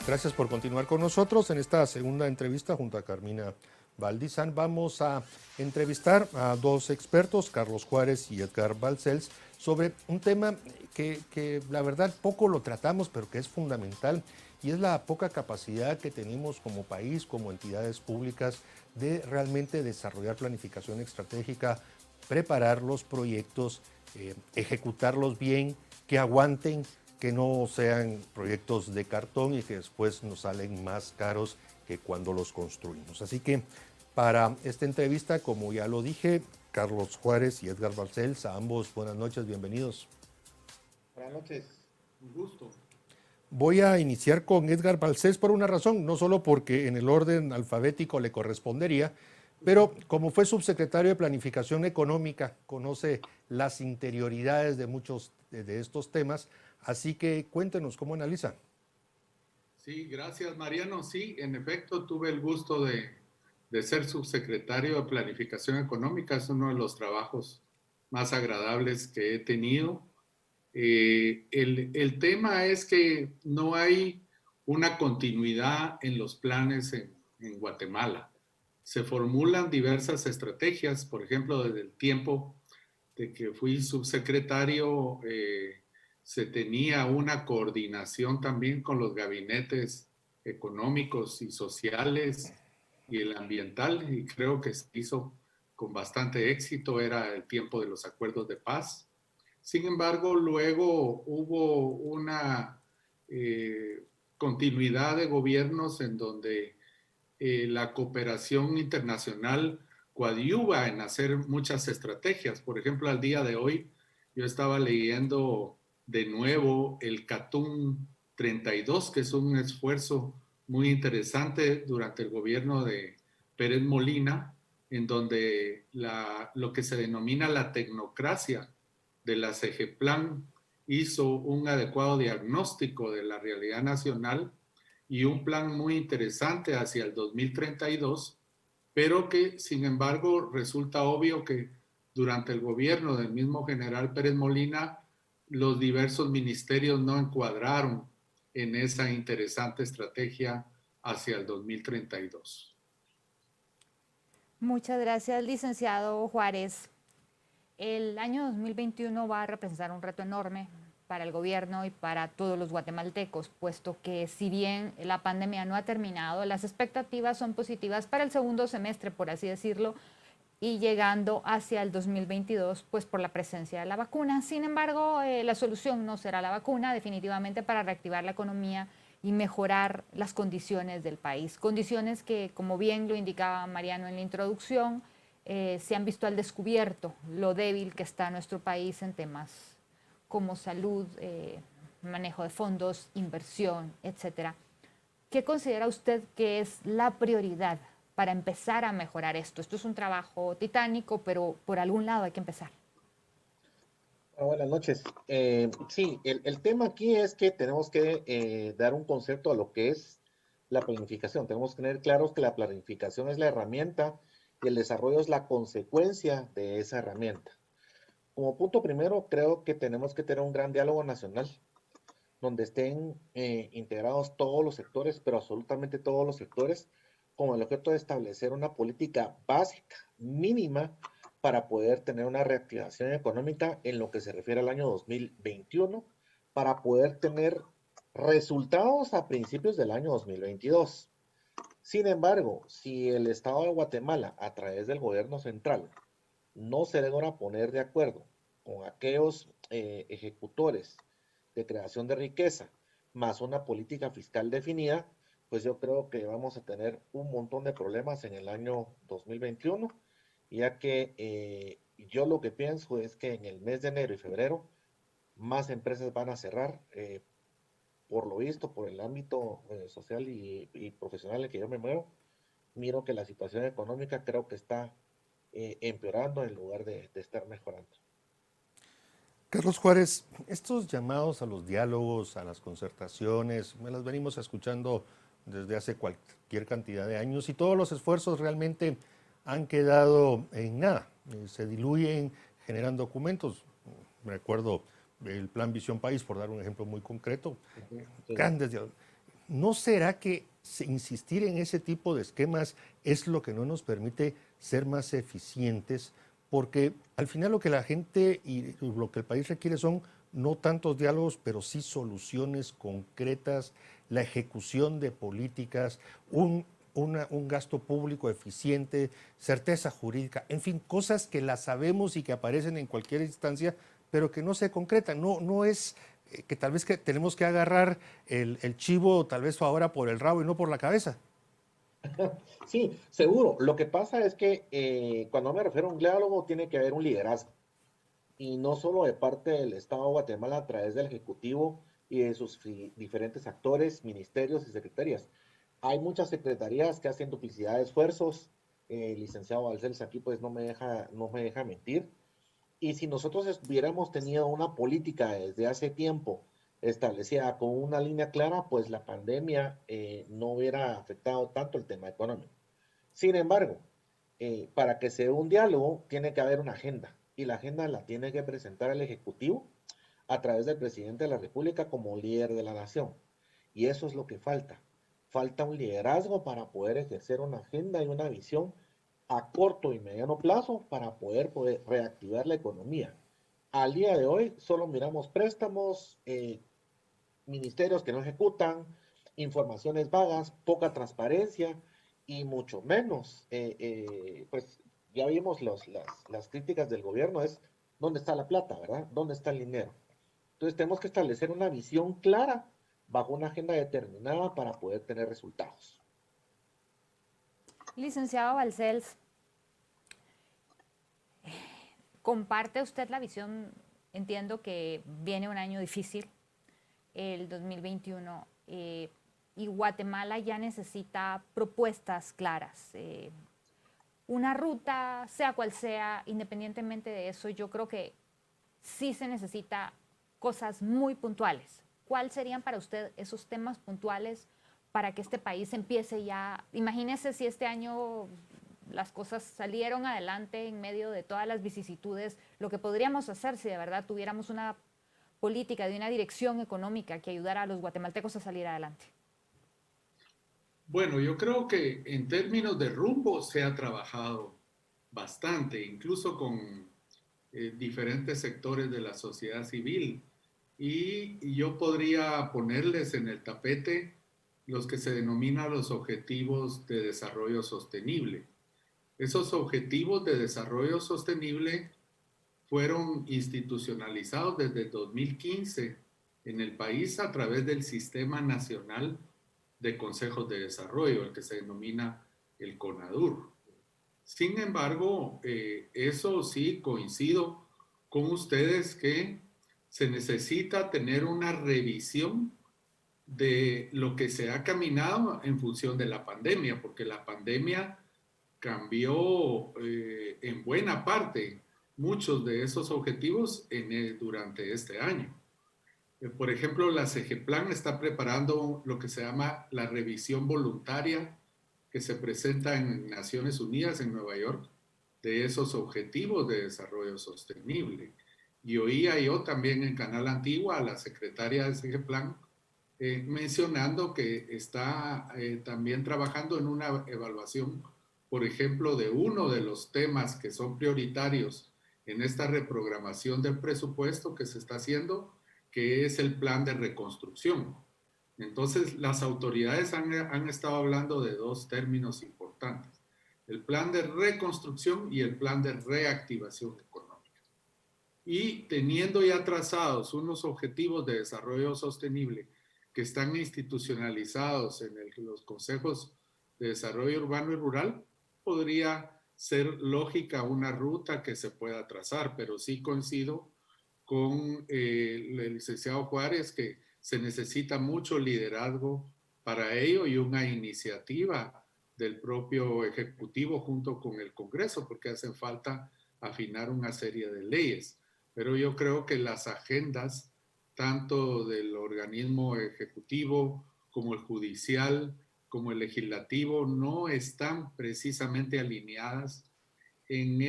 Gracias por continuar con nosotros en esta segunda entrevista junto a Carmina Valdizán. Vamos a entrevistar a dos expertos, Carlos Juárez y Edgar Balcells, sobre un tema que la verdad poco lo tratamos, pero que es fundamental, y es la poca capacidad que tenemos como país, como entidades públicas, de realmente desarrollar planificación estratégica, preparar los proyectos, ejecutarlos bien, que aguanten, que no sean proyectos de cartón y que después nos salen más caros que cuando los construimos. Así que para esta entrevista, como ya lo dije, Carlos Juárez y Edgar Balcells, a ambos buenas noches, bienvenidos. Buenas noches, un gusto. Voy a iniciar con Edgar Balcells por una razón, no solo porque en el orden alfabético le correspondería, pero como fue subsecretario de Planificación Económica, conoce las interioridades de muchos de estos temas, así que cuéntenos cómo analiza. Sí, gracias Mariano. Sí, en efecto tuve el gusto de ser subsecretario de Planificación Económica. Es uno de los trabajos más agradables que he tenido. El tema es que no hay una continuidad en los planes en Guatemala. Se formulan diversas estrategias, por ejemplo, desde el tiempo de que fui subsecretario, se tenía una coordinación también con los gabinetes económicos y sociales y el ambiental, y creo que se hizo con bastante éxito, era el tiempo de los acuerdos de paz. Sin embargo, luego hubo una continuidad de gobiernos en donde la cooperación internacional coadyuva en hacer muchas estrategias. Por ejemplo, al día de hoy yo estaba leyendo de nuevo el Catún 32, que es un esfuerzo muy interesante durante el gobierno de Pérez Molina, en donde lo que se denomina la tecnocracia de la CEGEPLAN hizo un adecuado diagnóstico de la realidad nacional y un plan muy interesante hacia el 2032, pero que sin embargo resulta obvio que durante el gobierno del mismo general Pérez Molina, los diversos ministerios no encuadraron en esa interesante estrategia hacia el 2032. Muchas gracias, licenciado Juárez. El año 2021 va a representar un reto enorme para el gobierno y para todos los guatemaltecos, puesto que si bien la pandemia no ha terminado, las expectativas son positivas para el segundo semestre, por así decirlo, y llegando hacia el 2022, pues por la presencia de la vacuna. Sin embargo, la solución no será la vacuna, definitivamente, para reactivar la economía y mejorar las condiciones del país. Condiciones que, como bien lo indicaba Mariano en la introducción, se han visto al descubierto lo débil que está nuestro país en temas como salud, manejo de fondos, inversión, etcétera. ¿Qué considera usted que es la prioridad para empezar a mejorar esto? Esto es un trabajo titánico, pero por algún lado hay que empezar. Buenas noches. Sí, el tema aquí es que tenemos que dar un concepto a lo que es la planificación. Tenemos que tener claros que la planificación es la herramienta y el desarrollo es la consecuencia de esa herramienta. Como punto primero, creo que tenemos que tener un gran diálogo nacional donde estén integrados todos los sectores, pero absolutamente todos los sectores, con el objeto de establecer una política básica, mínima, para poder tener una reactivación económica en lo que se refiere al año 2021, para poder tener resultados a principios del año 2022. Sin embargo, si el Estado de Guatemala, a través del gobierno central, no se logra poner de acuerdo con aquellos ejecutores de creación de riqueza, más una política fiscal definida, pues yo creo que vamos a tener un montón de problemas en el año 2021, ya que yo lo que pienso es que en el mes de enero y febrero más empresas van a cerrar, por lo visto, por el ámbito social y profesional en el que yo me muevo. Miro que la situación económica creo que está empeorando en lugar de estar mejorando. Carlos Juárez, estos llamados a los diálogos, a las concertaciones, me las venimos escuchando desde hace cualquier cantidad de años y todos los esfuerzos realmente han quedado en nada. Se diluyen, generan documentos. Recuerdo el Plan Visión País, por dar un ejemplo muy concreto, Sí. grandes ¿no será que insistir en ese tipo de esquemas es lo que no nos permite ser más eficientes? Porque al final lo que la gente y lo que el país requiere son no tantos diálogos, pero sí soluciones concretas, la ejecución de políticas, un gasto público eficiente, certeza jurídica, en fin, cosas que las sabemos y que aparecen en cualquier instancia, pero que no se concretan. No es que tal vez que tenemos que agarrar el chivo tal vez ahora por el rabo y no por la cabeza. Sí, seguro. Lo que pasa es que cuando me refiero a un diálogo, tiene que haber un liderazgo. Y no solo de parte del Estado de Guatemala a través del Ejecutivo y de sus diferentes actores, ministerios y secretarías. Hay muchas secretarías que hacen duplicidad de esfuerzos. El licenciado Balcells aquí pues no me deja mentir. Y si nosotros hubiéramos tenido una política desde hace tiempo establecida con una línea clara, pues la pandemia no hubiera afectado tanto el tema económico. Sin embargo, para que se dé un diálogo, tiene que haber una agenda. Y la agenda la tiene que presentar el Ejecutivo a través del presidente de la República como líder de la nación. Y eso es lo que falta. Falta un liderazgo para poder ejercer una agenda y una visión a corto y mediano plazo para poder reactivar la economía. Al día de hoy solo miramos préstamos, ministerios que no ejecutan, informaciones vagas, poca transparencia y mucho menos, pues ya vimos las críticas del gobierno, es dónde está la plata, ¿verdad? ¿Dónde está el dinero? Entonces tenemos que establecer una visión clara bajo una agenda determinada para poder tener resultados. Licenciado Balcells, ¿comparte usted la visión? Entiendo que viene un año difícil, el 2021, y Guatemala ya necesita propuestas claras. Una ruta, sea cual sea, independientemente de eso, yo creo que sí se necesita cosas muy puntuales. ¿Cuáles serían para usted esos temas puntuales para que este país empiece ya? Imagínese si este año las cosas salieron adelante en medio de todas las vicisitudes, lo que podríamos hacer si de verdad tuviéramos una política de una dirección económica que ayudara a los guatemaltecos a salir adelante. Bueno, yo creo que en términos de rumbo se ha trabajado bastante, incluso con diferentes sectores de la sociedad civil. Y yo podría ponerles en el tapete los que se denominan los objetivos de desarrollo sostenible. Esos objetivos de desarrollo sostenible fueron institucionalizados desde el 2015 en el país a través del Sistema Nacional de Consejos de Desarrollo, el que se denomina el CONADUR. Sin embargo, eso sí coincido con ustedes que se necesita tener una revisión de lo que se ha caminado en función de la pandemia, porque la pandemia cambió en buena parte muchos de esos objetivos durante este año. Por ejemplo, la CEGEPLAN está preparando lo que se llama la revisión voluntaria que se presenta en Naciones Unidas en Nueva York de esos objetivos de desarrollo sostenible. Y oía yo también en Canal Antigua a la secretaria de CEGEPLAN mencionando que está también trabajando en una evaluación, por ejemplo, de uno de los temas que son prioritarios en esta reprogramación del presupuesto que se está haciendo, que es el plan de reconstrucción. Entonces, las autoridades han estado hablando de dos términos importantes, el plan de reconstrucción y el plan de reactivación económica. Y teniendo ya trazados unos objetivos de desarrollo sostenible que están institucionalizados en los consejos de desarrollo urbano y rural, podría ser lógica una ruta que se pueda trazar, pero sí coincido con el licenciado Juárez que se necesita mucho liderazgo para ello y una iniciativa del propio Ejecutivo junto con el Congreso, porque hace falta afinar una serie de leyes. Pero yo creo que las agendas, tanto del organismo ejecutivo como el judicial, como el legislativo, no están precisamente alineadas en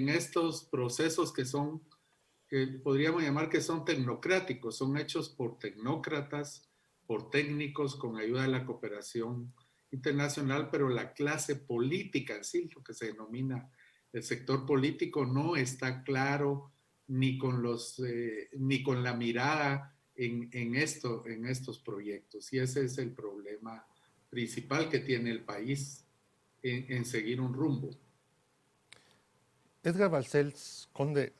estos procesos que podríamos llamar que son tecnocráticos, son hechos por tecnócratas, por técnicos con ayuda de la cooperación internacional, pero la clase política en sí, lo que se denomina el sector político, no está claro ni con la mirada en estos proyectos. Y ese es el problema principal que tiene el país en seguir un rumbo. Edgar Balcells, Conde,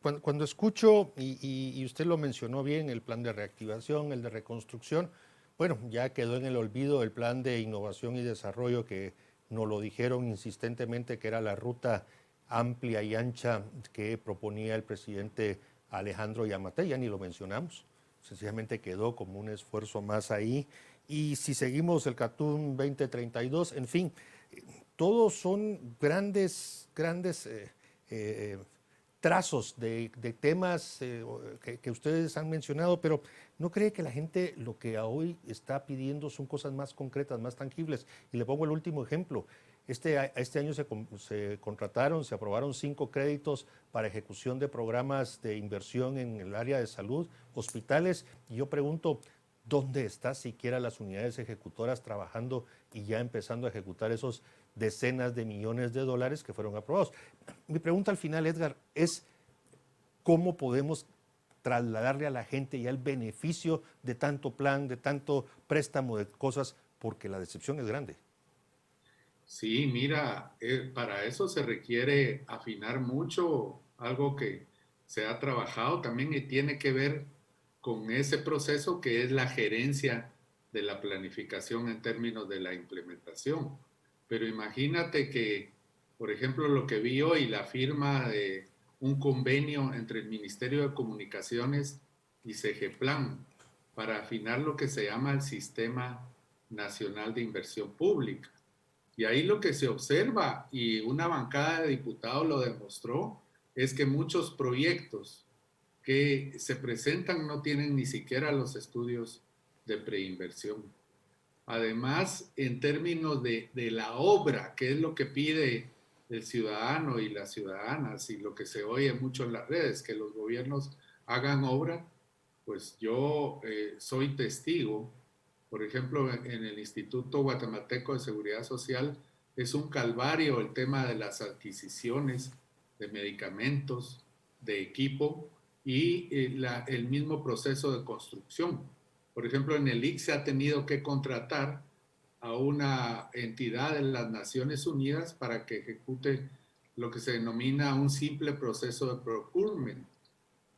cuando escucho, y usted lo mencionó bien, el plan de reactivación, el de reconstrucción, bueno, ya quedó en el olvido el plan de innovación y desarrollo que nos lo dijeron insistentemente que era la ruta amplia y ancha que proponía el presidente Alejandro Yamatei, ya ni lo mencionamos, sencillamente quedó como un esfuerzo más ahí. Y si seguimos el Catún 2032, en fin, todos son grandes trazos de temas que ustedes han mencionado, pero ¿no cree que la gente lo que hoy está pidiendo son cosas más concretas, más tangibles? Y le pongo el último ejemplo. Este año se contrataron, se aprobaron 5 créditos para ejecución de programas de inversión en el área de salud, hospitales, y yo pregunto, ¿dónde están siquiera las unidades ejecutoras trabajando y ya empezando a ejecutar esos decenas de millones de dólares que fueron aprobados? Mi pregunta al final, Edgar, es ¿cómo podemos trasladarle a la gente ya el beneficio de tanto plan, de tanto préstamo de cosas, porque la decepción es grande? Sí, mira, para eso se requiere afinar mucho algo que se ha trabajado también y tiene que ver con ese proceso que es la gerencia de la planificación en términos de la implementación. Pero imagínate que, por ejemplo, lo que vi hoy, la firma de un convenio entre el Ministerio de Comunicaciones y CGPLAN para afinar lo que se llama el Sistema Nacional de Inversión Pública. Y ahí lo que se observa, y una bancada de diputados lo demostró, es que muchos proyectos que se presentan no tienen ni siquiera los estudios de preinversión. Además, en términos de la obra, que es lo que pide el ciudadano y las ciudadanas, y lo que se oye mucho en las redes, que los gobiernos hagan obra, pues yo soy testigo. Por ejemplo, en el Instituto Guatemalteco de Seguridad Social es un calvario el tema de las adquisiciones de medicamentos, de equipo y el mismo proceso de construcción. Por ejemplo, en el IC se ha tenido que contratar a una entidad de las Naciones Unidas para que ejecute lo que se denomina un simple proceso de procurement,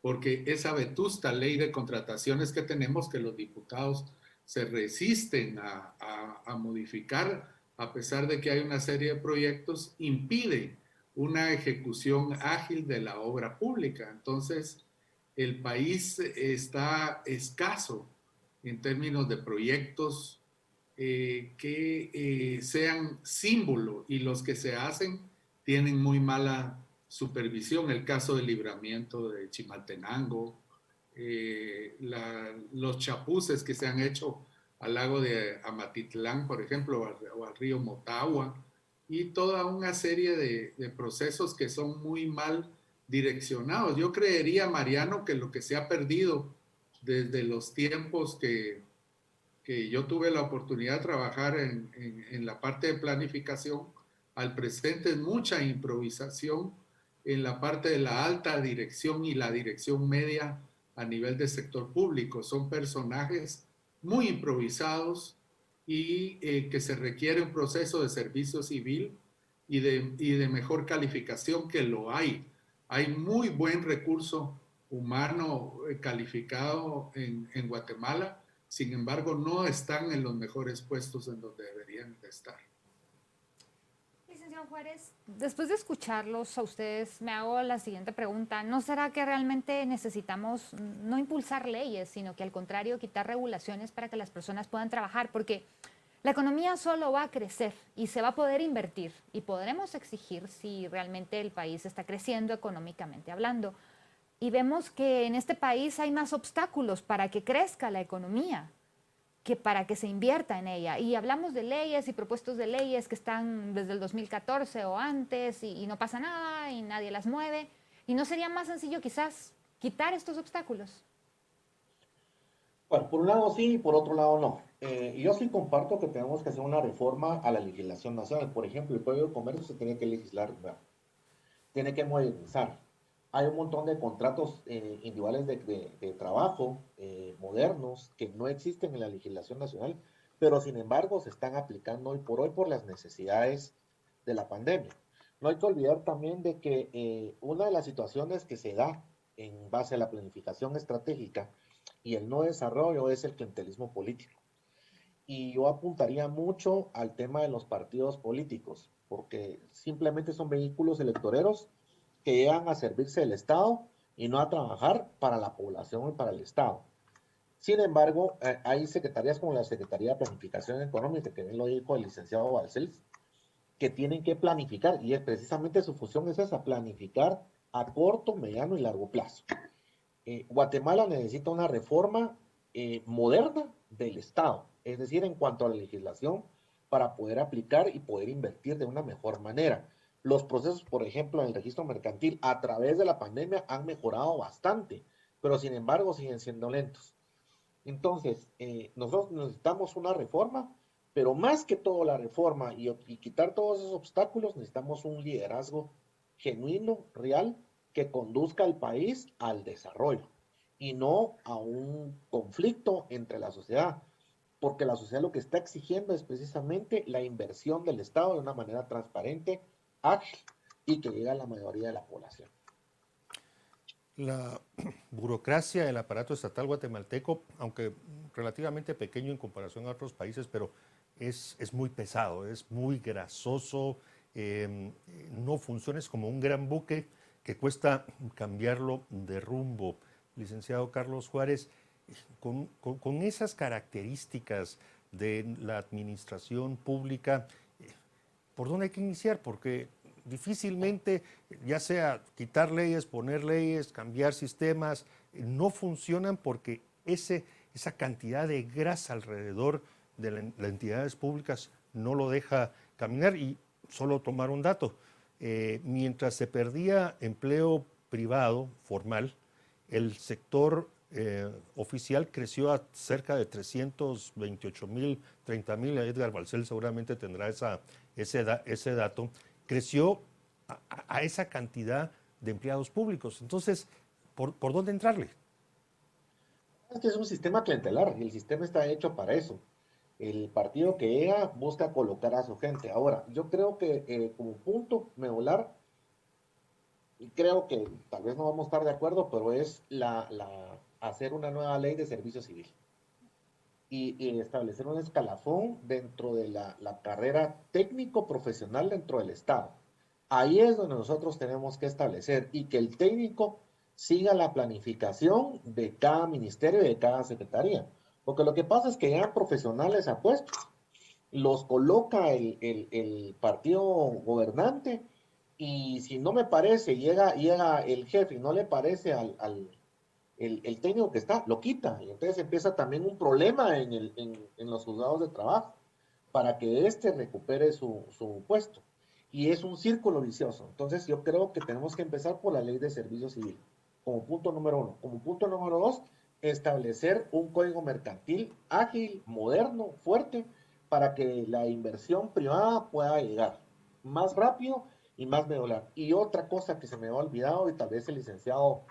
porque esa vetusta ley de contrataciones que tenemos, que los diputados se resisten a modificar, a pesar de que hay una serie de proyectos, impide una ejecución ágil de la obra pública. Entonces, el país está escaso en términos de proyectos que sean símbolo, y los que se hacen tienen muy mala supervisión. El caso del libramiento de Chimaltenango, los chapuces que se han hecho al lago de Amatitlán, por ejemplo, o al río Motagua, y toda una serie de procesos que son muy mal direccionados. Yo creería, Mariano, que lo que se ha perdido desde los tiempos que yo tuve la oportunidad de trabajar en la parte de planificación, al presente es mucha improvisación en la parte de la alta dirección y la dirección media a nivel de sector público. Son personajes muy improvisados y que se requiere un proceso de servicio civil y de mejor calificación, que lo hay. Hay muy buen recurso humano calificado en Guatemala. Sin embargo, no están en los mejores puestos en donde deberían de estar. Licenciado Juárez, después de escucharlos a ustedes, me hago la siguiente pregunta. ¿No será que realmente necesitamos no impulsar leyes, sino que al contrario quitar regulaciones para que las personas puedan trabajar? Porque la economía solo va a crecer y se va a poder invertir y podremos exigir si realmente el país está creciendo económicamente hablando. Y vemos que en este país hay más obstáculos para que crezca la economía que para que se invierta en ella. Y hablamos de leyes y propuestos de leyes que están desde el 2014 o antes y no pasa nada y nadie las mueve. ¿Y no sería más sencillo quizás quitar estos obstáculos? Bueno, por un lado sí y por otro lado no. Yo sí comparto que tenemos que hacer una reforma a la legislación nacional. Por ejemplo, el Código de Comercio se tiene que legislar, ¿verdad? Tiene que modernizar. Hay un montón de contratos individuales de trabajo modernos que no existen en la legislación nacional, pero sin embargo se están aplicando hoy por las necesidades de la pandemia. No hay que olvidar también de que una de las situaciones que se da en base a la planificación estratégica y el no desarrollo es el clientelismo político. Y yo apuntaría mucho al tema de los partidos políticos, porque simplemente son vehículos electoreros que llegan a servirse del Estado y no a trabajar para la población y para el Estado. Sin embargo, hay secretarías como la Secretaría de Planificación Económica, que bien lo dijo el licenciado Balcells, que tienen que planificar, y es precisamente su función es esa, planificar a corto, mediano y largo plazo. Guatemala necesita una reforma moderna del Estado, es decir, en cuanto a la legislación, para poder aplicar y poder invertir de una mejor manera. Los procesos, por ejemplo, en el registro mercantil, a través de la pandemia han mejorado bastante, pero sin embargo siguen siendo lentos. Entonces, nosotros necesitamos una reforma, pero más que todo la reforma y quitar todos esos obstáculos, necesitamos un liderazgo genuino, real, que conduzca al país al desarrollo y no a un conflicto entre la sociedad, porque la sociedad lo que está exigiendo es precisamente la inversión del Estado de una manera transparente, ágil y que llegue a la mayoría de la población. La burocracia del aparato estatal guatemalteco, aunque relativamente pequeño en comparación a otros países, pero es muy pesado, es muy grasoso, no funciona, es como un gran buque que cuesta cambiarlo de rumbo. Licenciado Carlos Juárez, con esas características de la administración pública, ¿por dónde hay que iniciar? Porque difícilmente, ya sea quitar leyes, poner leyes, cambiar sistemas, no funcionan porque esa cantidad de grasa alrededor de las entidades públicas no lo deja caminar. Y solo tomar un dato, mientras se perdía empleo privado formal, el sector oficial creció a cerca de 328,000, 30,000. Edgar Balcel seguramente tendrá ese dato. Creció a esa cantidad de empleados públicos. Entonces, ¿por dónde entrarle? Es que es un sistema clientelar y el sistema está hecho para eso. El partido que llega busca colocar a su gente. Ahora, yo creo que como punto medular, y creo que tal vez no vamos a estar de acuerdo, pero es hacer una nueva ley de servicio civil y establecer un escalafón dentro de la carrera técnico-profesional dentro del Estado. Ahí es donde nosotros tenemos que establecer y que el técnico siga la planificación de cada ministerio y de cada secretaría. Porque lo que pasa es que llegan profesionales a puestos, los coloca el partido gobernante y si no me parece, llega el jefe y no le parece el técnico que está, lo quita. Y entonces empieza también un problema en los juzgados de trabajo para que éste recupere su puesto. Y es un círculo vicioso. Entonces yo creo que tenemos que empezar por la ley de servicio civil, como punto número uno. Como punto número dos, establecer un código mercantil ágil, moderno, fuerte, para que la inversión privada pueda llegar más rápido y más medular. Y otra cosa que se me ha olvidado, y tal vez el licenciado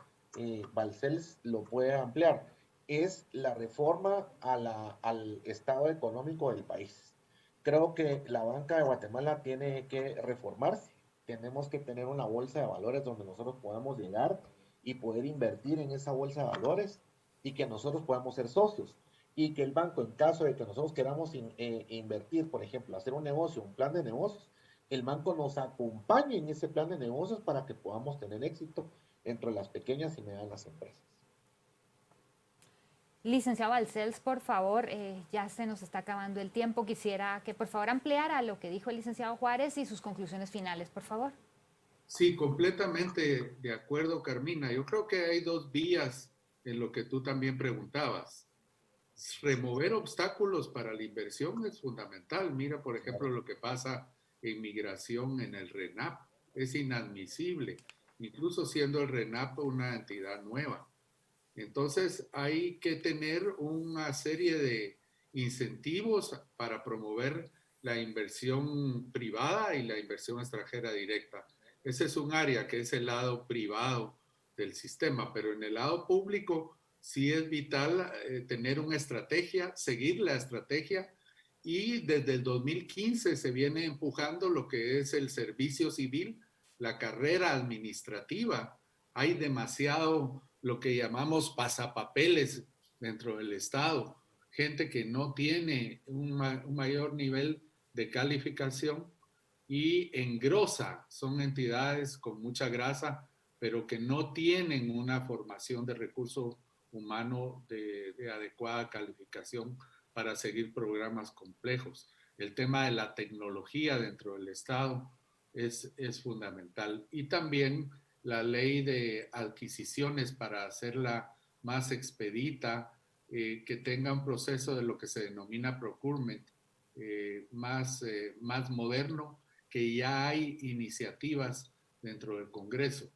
Balcells lo puede ampliar, es la reforma al estado económico del país. Creo que la banca de Guatemala tiene que reformarse. Tenemos que tener una bolsa de valores donde nosotros podamos llegar y poder invertir en esa bolsa de valores y que nosotros podamos ser socios. Y que el banco, en caso de que nosotros queramos invertir, por ejemplo, hacer un negocio, un plan de negocios, el banco nos acompañe en ese plan de negocios para que podamos tener éxito entre las pequeñas y medianas empresas. Licenciado Balcells, por favor, ya se nos está acabando el tiempo. Quisiera que por favor ampliara lo que dijo el licenciado Juárez y sus conclusiones finales, por favor. Sí, completamente de acuerdo, Carmina. Yo creo que hay dos vías en lo que tú también preguntabas. Remover obstáculos para la inversión es fundamental. Mira, por ejemplo, lo que pasa en migración en el RENAP. Es inadmisible, incluso siendo el RENAP una entidad nueva. Entonces hay que tener una serie de incentivos para promover la inversión privada y la inversión extranjera directa. Ese es un área que es el lado privado del sistema, pero en el lado público sí es vital tener una estrategia, seguir la estrategia, y desde el 2015 se viene empujando lo que es el servicio civil, la carrera administrativa. Hay demasiado lo que llamamos pasapapeles dentro del Estado, gente que no tiene un mayor nivel de calificación y engrosa, son entidades con mucha grasa, pero que no tienen una formación de recurso humano de adecuada calificación para seguir programas complejos. El tema de la tecnología dentro del Estado es fundamental. Y también la ley de adquisiciones para hacerla más expedita, que tenga un proceso de lo que se denomina procurement más moderno, que ya hay iniciativas dentro del Congreso.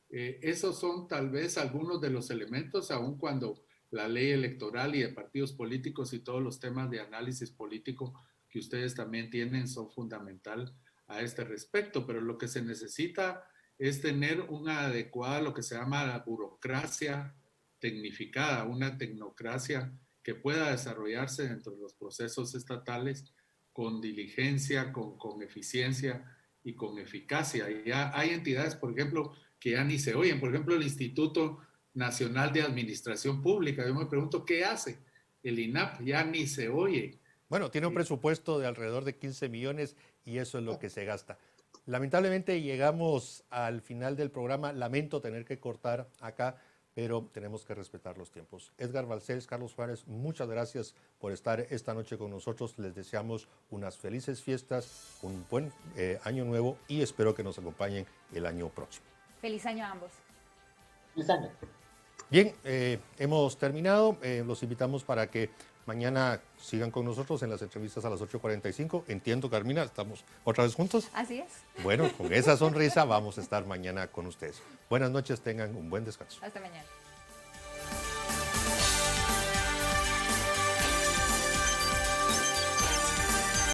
Esos son tal vez algunos de los elementos, aun cuando la ley electoral y de partidos políticos y todos los temas de análisis político que ustedes también tienen son fundamental a este respecto, pero lo que se necesita es tener una adecuada, lo que se llama la burocracia tecnificada, una tecnocracia que pueda desarrollarse dentro de los procesos estatales con diligencia, con eficiencia y con eficacia. Y ya hay entidades, por ejemplo, que ya ni se oyen. Por ejemplo, el Instituto Nacional de Administración Pública. Yo me pregunto, ¿qué hace? El INAP ya ni se oye. Bueno, tiene un presupuesto de alrededor de 15 millones y eso es lo que se gasta. Lamentablemente llegamos al final del programa. Lamento tener que cortar acá, pero tenemos que respetar los tiempos. Edgar Balcells, Carlos Juárez, muchas gracias por estar esta noche con nosotros. Les deseamos unas felices fiestas, un buen año nuevo y espero que nos acompañen el año próximo. Feliz año a ambos. Feliz año. Bien, hemos terminado. Los invitamos para que mañana sigan con nosotros en las entrevistas a las 8:45. Entiendo, Carmina, ¿estamos otra vez juntos? Así es. Bueno, con esa sonrisa vamos a estar mañana con ustedes. Buenas noches, tengan un buen descanso. Hasta mañana.